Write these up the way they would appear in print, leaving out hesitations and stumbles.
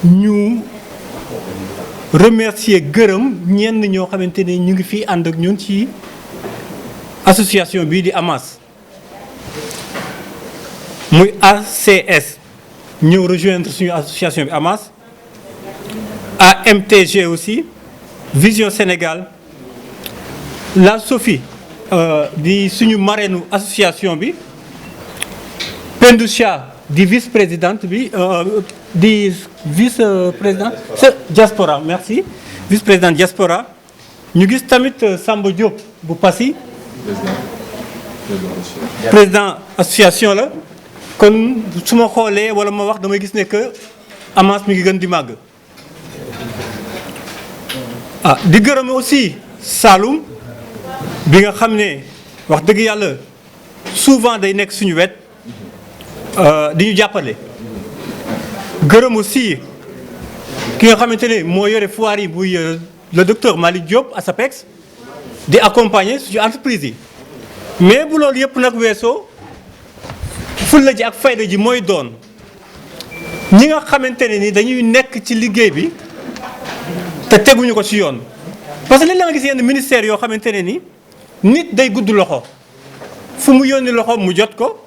ñu remercier gërëm ñenn ñoo xamante ne ñu ngi fi ànd ak ñun ci association bii di AMAS muy ACS ñëw rejoindre suñu association bi AMAS AMTG aussi Vision Sénégal la Sophie di suñu marraine association bi Pendoucha di vice-présidente bi di vice-présidente diaspora merci vice-présidente diaspora ñu gis tamit Samba Diop bu Passy président association la kon su ma xoolee wala ma wax damay gis ne que AMAS mi ngi gën di màgg di gërëm aussi Saloum bi nga xam ne wax dëgg yàlla souvent day nekk suñu wet di ñu jàppale gërëm aussi ki nga xamante ne moo yore foire yi buy le docteur Malick Diop ASAPEX di accompagner suñu entreprise yi mais bu loolu yëpp nag weesoo fulla ji ak fayda ji mooy doon ñi nga xamante ne ni dañuy nekk ci liggéey bi te teguñu ko ci yoon parce que léeg la nga gis yenn ministère yoo xamante ne ni nit day gudd loxo fu mu yónni loxo mu jot ko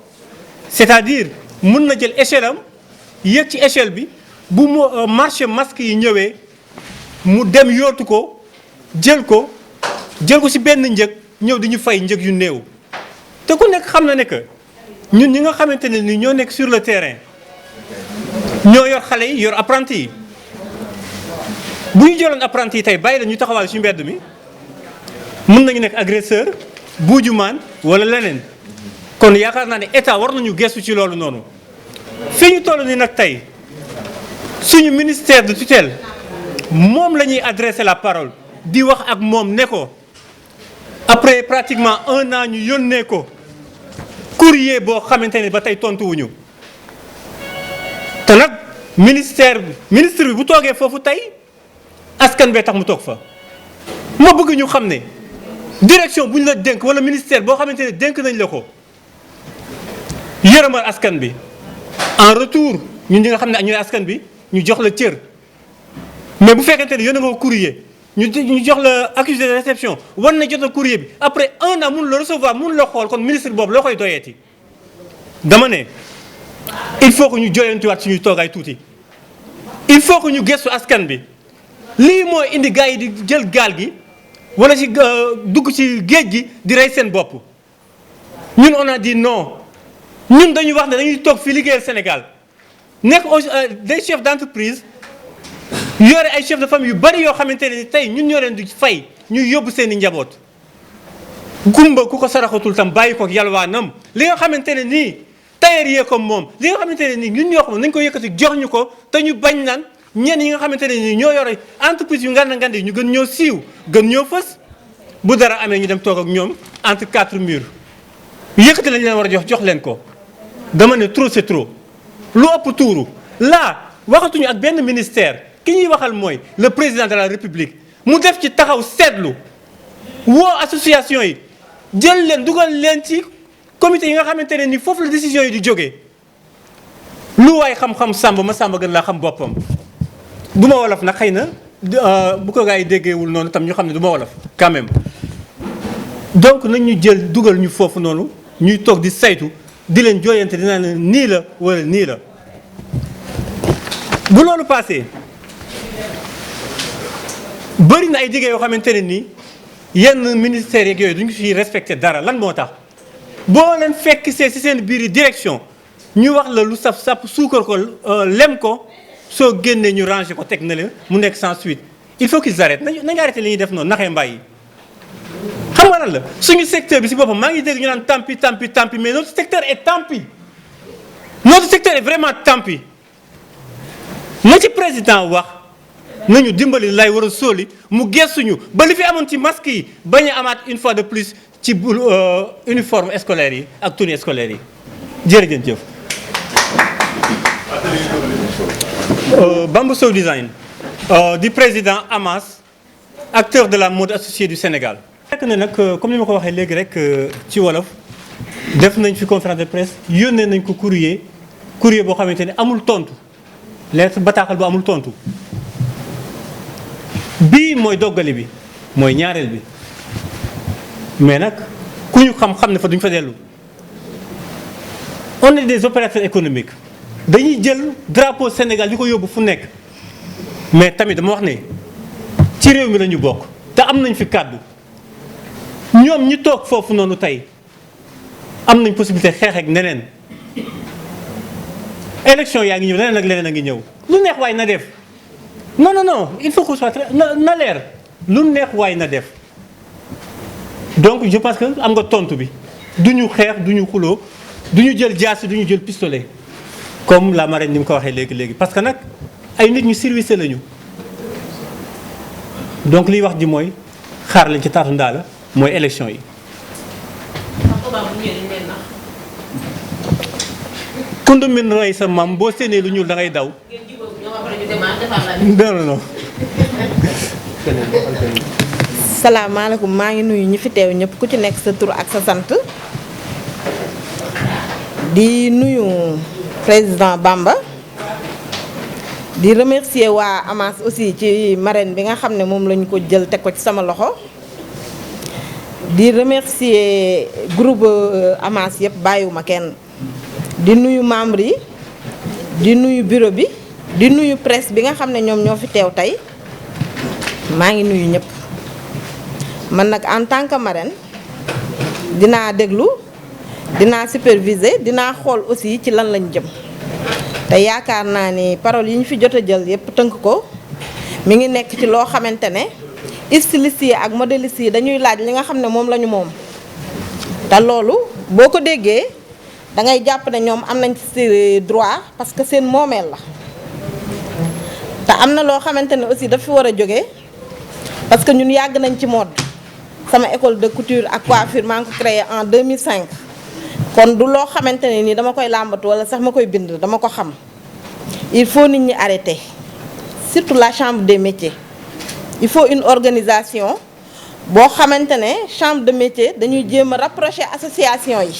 c'est-à-dire mun na jël échelle am yéeg ci échelle bi bu mu marché masque yi ñëwee mu dem yootu ko jël ko ci benn njëg ñëw di ñu fay njëg yu néew te ku nekk xam na ne que ñun ñi nga xamante ne ni ñoo nekk sur le terrain ñoo yor xale yi yor apprenti yi bu ñu jëloon apprenti yi tey bàyyi la ñu taxawal ci mbedd mi mën nañu nekk agresseur buujumaan wala leneen kon yaakaar naa ne état war nañu gestu ci loolu noonu fii ñu toll ni nag tey suñu ministère de tutelle moom la ñuy adresser la parole di wax ak moom ne ko après pratiquement 1 an ñu yónnee ko courrier boo xamante ne ba tey tontuwuñu te nag ministre bi bu toogee foofu tey askan bee tax mu toog fa ma bëgg ñu xam ne direction bu ñu la dénk wala ministère boo xamante ne dénk nañ la ko yërëmal askan bi en retour ñun ñi nga xam ne ñooy askan bi ñu jox la cër mais bu fekkente ne yónnee nga ko courrier ñu jox la accusé de réception war na jot na courrier bi après 1 an mun la recevoir mun la xool kon ministre boobu loo koy doyeeti dama ne il faut que ñu joyantiwaat suñuy toogaay tuuti il faut que ñu gëstu askan bi lii mooy indi gars yi di jël gaal gi wala ci dugg ci géej gi di rey seen bopp ñun on a dit non ñun dañuy wax ne dañuy toog fii liggéeyal Sénégal nekk des chefs d'entreprise yore ay chefs de famille yu bari yoo xamante ne ni tey ñun ñoo leen di fay ñuy yóbbu seen i njaboot gumba ku ko saraxatul tam bàyyi ko yalwaanam li nga xamante ne nii tailleur yee ko moom li nga xamante ne nii ñun ñoo xam nañ ko yëkkati jox ñu ko te ñu bañ naan ñenn yi nga xamante ne nii ñoo yore entreprise yu nganda nganda ñu gën ñoo siiw gën ñoo fës bu dara amee ñu dem toog ak ñoom entre 4 murs yëkkati lañ leen war a jox leen ko dama ne trop c'est trop lu ëpp tuuru là waxatuñu ak benn ministère ki ñuy waxal mooy le président de la république mu def ci taxaw seetlu woo association yi jël leen dugal leen ci comité yi nga xamante ne ni foofu la décision yi di jógee lu waay xam-xam sàmb ma sàmba gën laa xam boppam du ma wolof nag xëy na bu ko gaa yi déggeewul noonu tam ñu xam ne du ma wolof quand même donc nañ ñu jël dugal ñu foofu noonu ñuy toog di saytu di leen jooyante dinaa leen nii la wala nii la bu loolu passé bëri na ay jigéen yoo xamante ne nii yenn ministères yeeg yooyu duñu fi respecté dara lan moo tax boo leen fekk see si seen biir direction ñu wax la lu saf sap suukar ko lem ko soo génnee ñu rangé ko teg na leen mu nekk sans suite il faut qu'ils arrêtent nañu arrêté li ñuy def noonu naxee mbay yi xam nga lan la suñu secteur bi si boppam maa ngi dégg ñu naan tampi mais notre secteur est tampi notre secteur est vraiment tampi na ci président wax nañu dimbali lay war a sóoli mu gëstuñu ba li fi amoon ci masque yi bañ a amaat une fois de plus ci uniforme scolaire yi ak tenue scolaire yi jërëjëf. Bamba Sow Design di président AMAS acteur de la mode associée du Sénégal. fekk na nag comme ni ma ko waxee léegi rek ci wolof def nañ fi conférence de presse yónnee nañ ko courrier boo xamante ne amul tontu lettre bataaxal bu amul tontu bii mooy doggali bi mooy ñaareel bi mais nag ku ñu xam ne fa duñ fa dellu. On est des opérateurs économiques dañuy jël drapeau Sénégal di ko yóbbu fu nekk mais tamit dama wax ne ci réew mi la ñu bokk te am nañ fi kàddu ñoom ñi toog foofu noonu tey am nañ possibilité xeex ak neneen élection yaa ngi ñëw leneen ak leneen a ngi ñëw lu neex waay na def non il faut que soit na leer lu neex waay na def donc je pense que am nga tontu bi du ñu xeex du ñu xuloo du ñu jël jaasi du ñu jël pistolet comme la marraine ni mu ko waxee léegi parce que nag ay nit ñu service lañu donc liy wax ji mooy xaar lañ ci taatu ndaa la mooy élection yi. kundu min rey sa maam boo séenee lu ñuul da ngay daw. non. salaamaaleykum maa ngi nuyu ñi fi teew ñëpp ku ci nekk sa tur ak sa sant. di nuyu président Bamba di remercier waa Amas aussi ci marraine bi nga xam ne moom lañu ko jël teg ko ci sama loxo di remercier groupe Amas yëpp bàyyiwuma kenn di nuyu membres yi di nuyu bureau bi di nuyu presse bi nga xam ne ñoom ñoo fi teew tey maa ngi nuyu ñëpp man nag en tant que marraine dinaa déglu dinaa superviser dinaa xool aussi ci lan lañ jëm te yaakaar naa ni paroles yi ñu fi jot a jël yépp tënk ko mi ngi nekk ci loo xamante ne stylistes yi ak modélistes yi dañuy laaj li nga xam ne moom la ñu moom te loolu boo ko déggee da ngay jàpp ne ñoom am nañ ci droit parce que seen moomeel la te am na loo xamante ne aussi dafa war a jóge parce que ñun yàgg nañ ci mode sama école de couture ak coiffure maa ngi ko créé en 2005 kon du loo xamante ne nii dama koy làmbatu wala sax ma koy bind dama ko xam il faut nit ñi arrêter surtout la chambre des métiers il faut une organisation boo xamante ne chambre de métier dañuy jéem a rapprocher association yi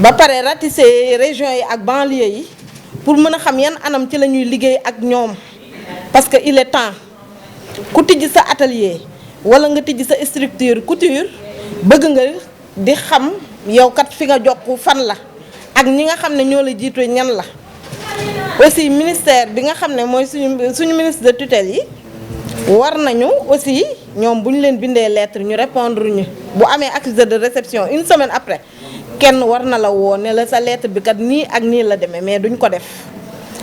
ba pare ratisser régions yi ak banlieue yi pour mën a xam yan anam ci la ñuy liggéey ak ñoom parce que il est temps ku tijji sa atelier wala nga tijji sa structure couture bëgg nga di xam yow kat fi nga jokk fan la ak ñi nga xam ne ñoo la jiitu ñan la aussi ministère bi nga xam ne mooy suñu ministre de tutelle yi war nañu aussi ñoom bu ñu leen bindee lettre ñu répondre ñu bu amee accusé de réception une semaine après kenn war na la woo ne la sa lettre bi kat nii ak nii la demee mais duñ ko def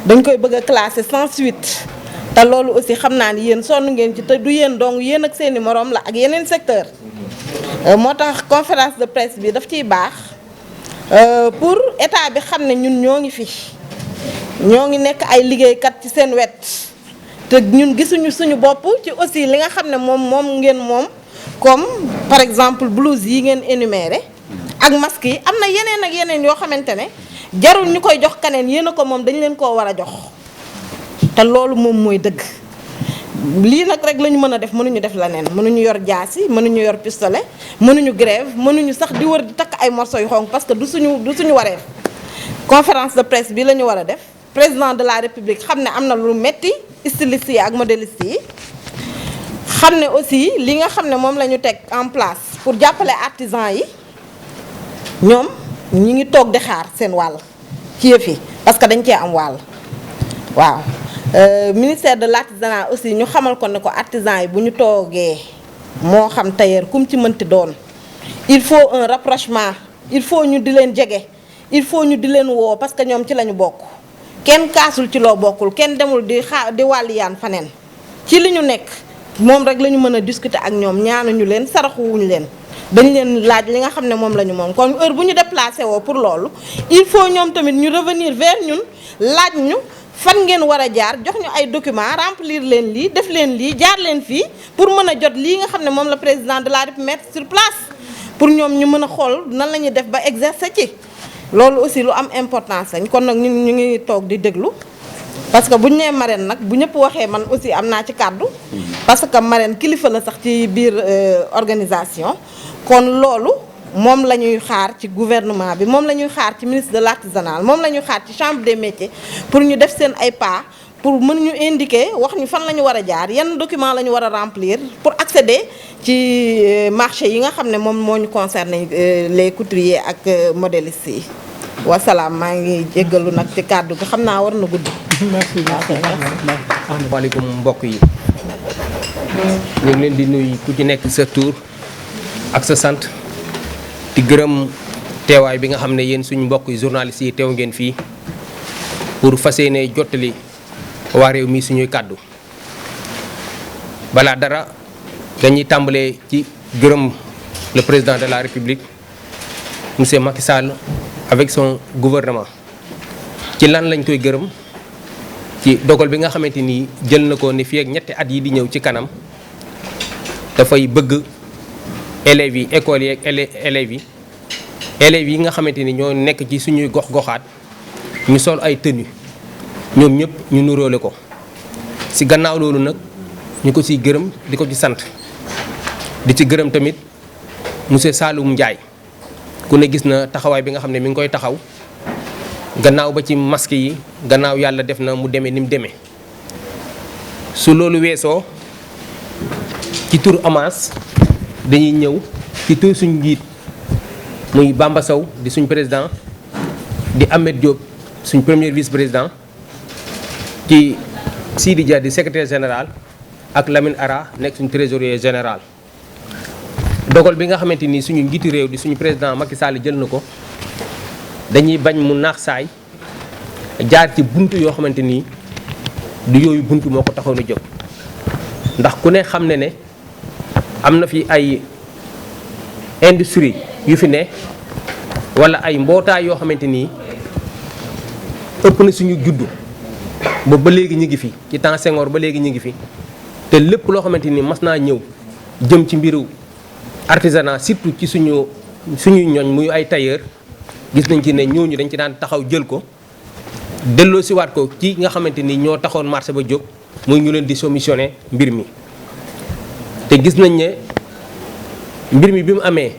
dañ koy bëgg a classer sans suite te loolu aussi xam naa ni yéen sonn ngeen ci te du yéen donc yéen ak seeni moroom la ak yeneen secteur moo tax conférence de presse bi daf ciy baax pour état bi xam ne ñun ñoo ngi fi ñoo ngi nekk ay liggéeykat ci seen wet te ñun gisuñu suñu bopp ci aussi li nga xam ne moom ngeen moom comme par exemple blouse yi ngeen énuméré ak masque yi am na yeneen ak yeneen yoo xamante ne jarul ñu koy jox kaneen yéen a ko moom dañ leen koo war a jox te loolu moom mooy dëgg lii nag rek la ñu mën a def mënuñu def leneen mënuñu yor jaasi mënuñu yor pistolet mënuñu grève mënuñu sax di wër di takk ay morceaux yu xonq parce que du suñu wareef conférence de presse bi la ñu war a def président de la république xam ne am na lu metti stylistes yi ak modélistes yi xam ne aussi li nga xam ne moom la ñu teg en place pour jàppale artisans yi ñoom ñi ngi toog di xaar seen wàll ci yëf yi parce que dañ cee am wàll waaw ministère de l'artisanat aussi ñu xamal ko ne ko artisans yi bu ñu toogee moo xam tailleur kum ci mënti doon il faut un rapprochement il faut ñu di leen jege il faut ñu di leen woo parce que ñoom ci la ñu bokk kenn kaasul ci loo bokkul kenn demul di wàlli yaan faneen ci li ñu nekk moom rek la ñu mën a discuter ak ñoom ñaanuñu leen saraxuwuñu leen dañ leen laaj li nga xam ne moom la ñu moom kon heure bu ñu déplacé woo pour loolu il faut ñoom tamit ñu revenir vers ñun laaj ñu fan ngeen war a jaar jox ñu ay documents remplir leen lii def leen lii jaar leen fii pour mën a jot lii nga xam ne moom la président de la République mettre sur place pour ñoom ñu mën a xool nan la ñuy def ba exercer ci loolu aussi lu am importance lañ kon nag ñu ngi toog di déglu parce que bu ñu nee marraine nag bu ñëpp waxee man aussi am naa ci kàddu parce que marraine kilifa la sax ci biir organisation kon loolu moom la ñuy xaar ci gouvernement bi moom la ñuy xaar ci ministre de l'artisanal moom la ñuy xaar ci chambre des métiers pour ñu def seen ay pas pour mën ñu indiquer wax ñu fan la ñu war a jaar yan document la ñu war a remplir pour accéder ci marché yi nga xam ne moom moo ñu concerné les couturiers ak modélistes yi. wasalaam maa ngi jéggalu nag ci kàddu gi xam naa war na gudd. merci asalaamaaleykum mbokk yi ñu ngi leen di nuyu ku ci nekk sa tur ak sa sant di gërëm teewaay bi nga xam ne yéen suñu mbokk yi journalistes yi teew ngeen fii pour fas yéene jottali waa réew mi suñuy kàddu balaa dara dañuy tàmbalee ci gërëm le président de la République monsieur Macky Sall avec son gouvernement ci lan lañ koy gërëm ci dogal bi nga xamante ni jël na ko ni fii ak ñetti at yi di ñëw ci kanam dafay bëgg élèves yi écoles yi ak élèves yi nga xamante ni ñoo nekk ci suñuy gox-goxaat ñu sol ay tenue ñoom ñëpp ñu nuróole ko ci gannaaw loolu nag ñu ko ciy gërëm di ko ci sant di ci gërëm tamit monsieur Saloum Ndiaye ku ne gis na taxawaay bi nga xam ne mi ngi koy taxaw gannaaw ba ci masque yi gannaaw yàlla def na mu demee ni mu demee su loolu weesoo ci tur AMAS dañuy ñëw ci tur suñu njiit muy Bamba Sow di suñ président di Ahmed Diop suñ premier vice président ci Sidi Dia di secrétaire général ak Lamine Ara nekk suñ trésorier général dogal bi nga xamante ni suñu njiitu réew di suñu président Macky Sall jël na ko dañuy bañ mu naax saay jaar ci buntu yoo xamante ni du yooyu buntu moo ko taxoon a jóg ndax ku ne xam ne am na fi ay industrie yu fi ne wala ay mbootaay yoo xamante ni ëpp na suñu juddu ba léegi ñu ngi fi ci temps Senghor ba léegi ñu ngi fi te lépp loo xamante ni mas naa ñëw jëm ci mbiru artisanat surtout ci suñuy ñoñ muy ay tailleur gis nañ ci ne ñooñu dañ ci daan taxaw jël ko delloo siwaat ko ci nga xamante ni ñoo taxoon marché ba jóg muy ñu leen di soumissionné mbir mi te gis nañ ne mbir mi bi mu amee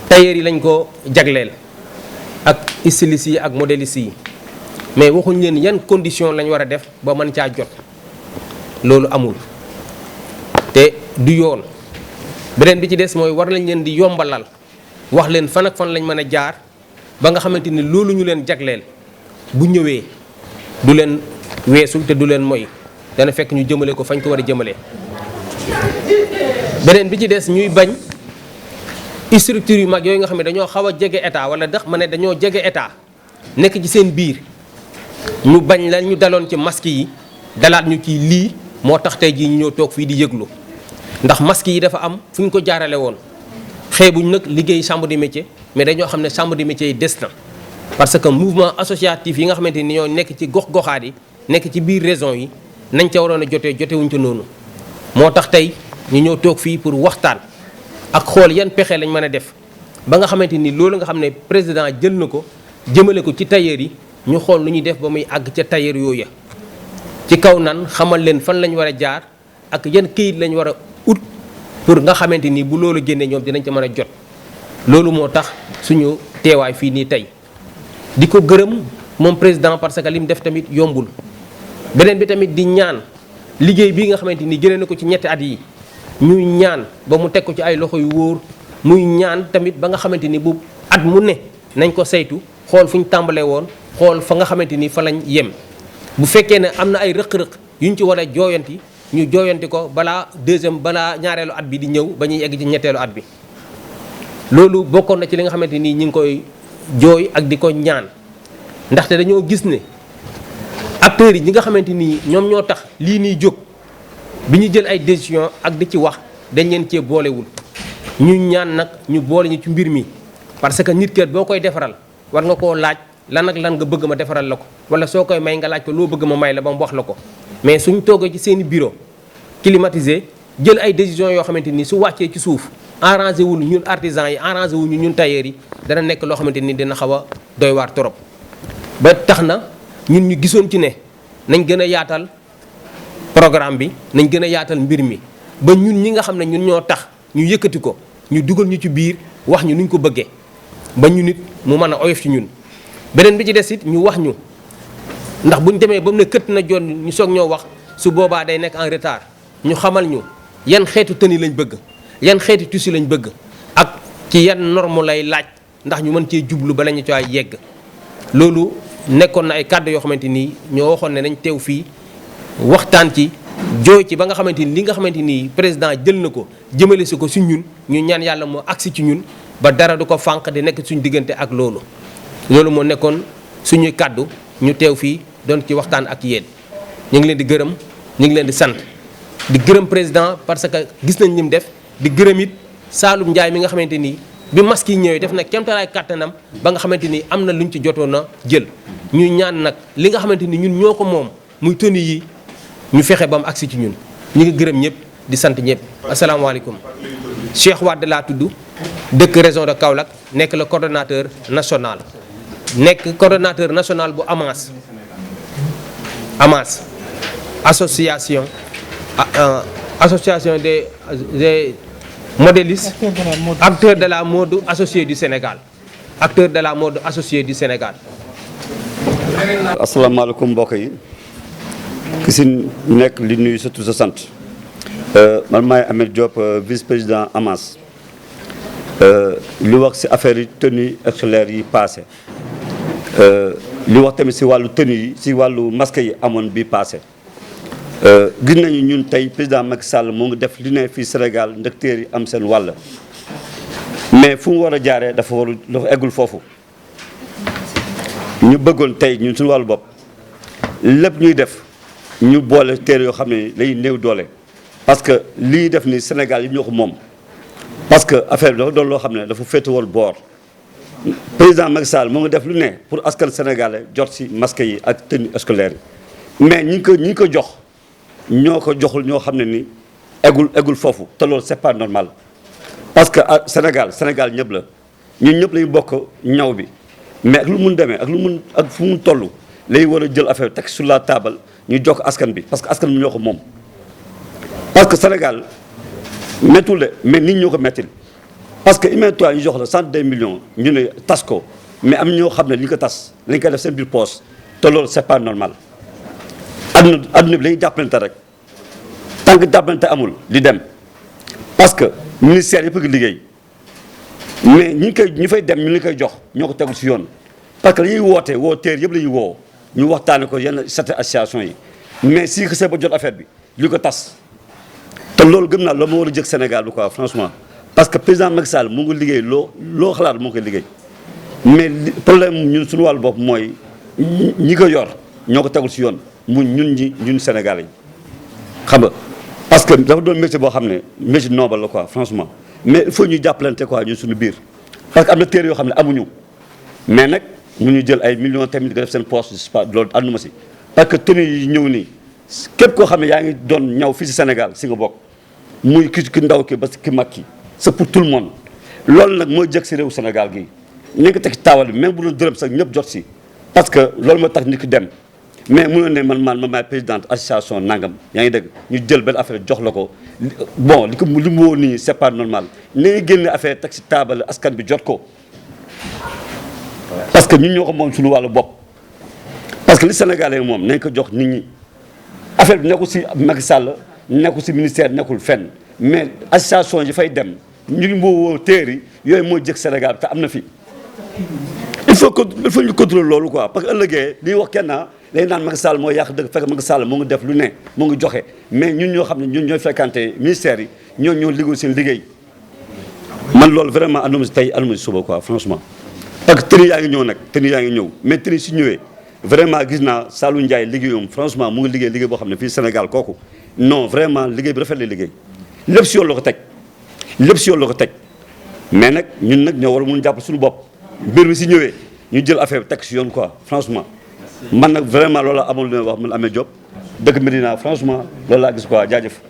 tailleur yi lañ ko jagleel ak stylistes yi ak modélistes yi mais waxuñ leen yan condition lañ war a def ba mën caa jot loolu amul te du yoon beneen bi ci des mooy war lañ leen di yombalal wax leen fan ak fan lañ mën a jaar ba nga xamante ni loolu ñu leen jagleel bu ñëwee du leen weesu te du leen moy dana fekk ñu jëmale ko fañ ko war a jëmale. beneen bi ci des ñuy bañ structure yu mag yooyu nga xam ne dañoo xaw a jege état wala ndax ma ne dañoo jege état nekk ci seen biir ñu bañ la ñu daloon ci masque yi dalaat ñu ci lii moo tax tey jii ñu ñëw toog fii di yëglu ndax masque yi dafa am fu ñu ko jaarale woon xeebuñ nag liggéey chambre de métier mais dañoo xam ne chambre de métier yi des na parce que mouvement associatif yi nga xamante ni ñoo nekk ci gox-goxaat yi nekk ci biir région yi nañ ca waroon a jotewuñ ca noonu moo tax tey ñu ñëw toog fii pour waxtaan ak xool yan pexe lañ mën a def ba nga xamante ni loolu nga xam ne président jël na ko jëmale ko ci tailleur yi ñu xool lu ñuy def ba muy àgg ca tailleur yooya ci kaw nan xamal leen fan lañ war a jaar ak yan këyit lañ war a ut pour nga xamante ni bu loolu génnee ñoom dinañ ca mën a jot loolu moo tax suñu teewaay fii nii tey di ko gërëm moom président parce que li mu def tamit yombul beneen bi tamit di ñaan liggéey bii nga xamante ni jëlee na ko ci ñetti at yi ñuy ñaan ba mu teg ko ci ay loxo yu wóor muy ñaan tamit ba nga xamante ni bu at mu ne nañ ko saytu xool fu ñu tàmbalee woon xool fa nga xamante ni fa lañ yem bu fekkee ne am na ay rëq-rëq yu ñu ci war a jooyanti ñu jooyanti ko balaa ñaareelu at bi di ñëw ba ñuy egg ci ñetteelu at bi loolu bokkoon na ci li nga xamante ni ñi ngi koy jooy ak di ko ñaan ndaxte dañoo gis ne acteurs yi ñi nga xamante ni ñoom ñoo tax lii nii jóg bi ñu jël ay décision ak di ci wax dañ leen cee boolewul ñu ñaan nag ñu boole ñu ci mbir mi parce que nit kat boo koy defaral war nga koo laaj lan ak lan nga bëgg ma defaral la ko wala soo koy may nga laaj ko loo bëgg ma may la ba mu wax la ko mais suñ toogee ci seen i bureau climatisé jël ay décisions yoo xamante ni su wàccee ci suuf arrangé wul ñun artisans yi arrangé wul ñun tailleurs yi dana nekk loo xamante ni dina xaw a doy waar trop ba tax na ñun ñu gisoon ci ne nañ gën a yaatal programme bi nañ gën a yaatal mbir mi ba ñun ñi nga xam ne ñun ñoo tax ñu yëkkati ko ñu dugal ñu ci biir wax ñu nuñ ko bëggee ba ñu nit mu mën a oyof ci ñun. beneen bi ci des it ñu wax ñu ndax bu ñu demee ba mu ne këtt na joon ñu soog ñoo wax su boobaa day nekk en retard ñu xamal ñu yan xeetu tenue lañ bëgg yan xeetu tissu lañ bëgg ak ci yan norme lay laaj ndax ñu mën cee jublu ba la ñu caa yegg. loolu nekkoon na ay kàddu yoo xamante ni ñoo waxoon ne nañ teew fii waxtaan ci jooy ci ba nga xamante ni li nga xamante ni président jël na ko jëmale si ko si ñun ñu ñaan yàlla moo agsi ci ñun ba dara du ko fànq di nekk suñu diggante ak loolu. loolu moo nekkoon suñuy kàddu ñu teew fii doon ci waxtaan ak yéen ñu ngi leen di gërëm ñu ngi leen di sant di gërëm président parce que gis nañ lim def di gërëm it Saloum Ndiaye mi nga xamante ni bi masque yi ñëwee def na kéemtalaay kàttanam ba nga xamante ni am na luñ ci jotoon a jël. ñuy ñaan nag li nga xamante ni ñun ñoo ko moom muy tenue yi ñu fexe ba mu agsi ci ñun ñu ngi gërëm ñëpp di sant ñëpp asalaamaaleykum. Cheikh Wade laa tudd dëkk région de Kaolack nekk le coordonnateur national. nekk coordonnateur national bu AMAS association des modélistes acteurs de la mode associés du Sénégal asalaamaaleykum mbokk yi ki si nekk li nuyu surtout sa sant man maay Ahmed Diop vice-président AMAS li wax si affaire yi tenue scolaire yi passé li wax tamit si wàllu tenue yi si wàllu masque yi amoon bi passé gis nañu ñun tey président Macky Sall moo ngi def li ne fii Sénégal ndëkteer yi am seen wàll mais fu mu war a jaaree dafa eggul foofu ñu bëggoon tey ñun suñu wàllu bopp lépp ñuy def ñu boole téere yoo xam ne lay néew doole parce que lii def ni Sénégal yi ñoo ko moom parce que affaire bi dafa doon loo xam ne dafa féetewoon boor président Macky Sall moo ngi def lu ne pour askan sénégalais jot si masque yi ak tenue scolaire yi mais ñi ko jox ñoo ko joxul ñoo xam ne ni eggul foofu te loolu c'est pas normal parce que Sénégal ñëpp la ñun ñëpp lañu bokk ñaw bi mais ak lu mun demee ak fu mu toll lay war a jël affaire teg sur la table ñu jox askan bi parce que askan bi ñoo ko moom parce que Sénégal méttul de mais nit ñoo ko mettil parce que imagine-toi ñu jox la 102 millions ñu ne tas ko mais am ñoo xam ne li ñu ko tas lañ koy def seen biir poche te loolu c'est pas normal adduna bi lañuy jàppalante rek tant que jàppalante amul di dem parce que ministère yëpp a ngi liggéey mais ñi fay dem ñu li koy jox ñoo ko tegul si yoon parce que li ñuy woo teer yëpp la ñuy woo ñu waxtaane ko yenn certaines associations yi mais si xasee ba jot affaire bi li ko tas te loolu gëm naa loolu moo war a jëkk Sénégal bi quoi franchement parce que président Macky Sall mu ngi liggéey loo xalaat moo koy liggéey mais problème ñun suñu wàllu bopp mooy ñi ko yor ñoo ko tegul si yoon ñun Sénégal yi xam nga parce que dafa doon métier boo xam ne métier noble la quoi franchement mais il faut ñu jàppalante quoi ñun suñu biir parce que am na téere yoo xam ne amuñu mais nag mu ñu jël ay millions tamit nga def seen poste je sais pas loolu ànduma si parce que tenue yi ñëw nii képp koo xam ne yaa ngi doon ñaw fii si Sénégal si nga bokk muy ki ndaw ki ba ki mag ki c'est pour tout le monde loolu nag mooy jëkk si réew Sénégal gii ñu ko teg ci taawal bi même bu doon dërëm sax ñëpp jot si parce que loolu moo tax nit ki dem mais mënoon ne man maay présidente association nangam yaa ngi dégg ñu jël benn affaire jox la ko bon li mu woo nii c'est pas normal ni nga génne affaire teg si taabal askan bi jot ko parce que ñun ñoo ko moom suñu wàllu bopp parce que li Sénégalais moom nañ ko jox nit ñi affaire bi nekkul si Macky Sall nekkul si ministère nekkul fenn mais association yi fay dem ñu ngi woo téeri yooyu mooy jëkk Sénégal te am na fi il faut ñu contrôler loolu quoi parce que ëllëgee li wax kenn day naan Macky Sall moo yàq dëgg fekk Macky Sall moo ngi def lu ne moo ngi joxe mais ñun ñoo xam ne ñun ñooy fréquenté ministères yi ñoo liggéey seen liggéey man loolu vraiment anduma si tey anduma si suba quoi franchement parce que tenue yaa ngi ñëw nag tenue yaa ngi ñëw mais tenue si ñëwee vraiment gis naa Saloum Ndiaye liggéeyam franchement mu ngi liggéey boo xam ne fii Sénégal kooku non vraiment liggéey bi rafet la liggéey lépp si yoon la ko teg mais nag ñun nag ñoo war a mun jàpp suñu bopp mbir mi si ñëwee ñu jël affaire bi teg si yoon quoi franchement man nag vraiment loolu amoon lu may wax man Ahmed Diop dëkk Médina franchement loolu laa gis quoi jaajëf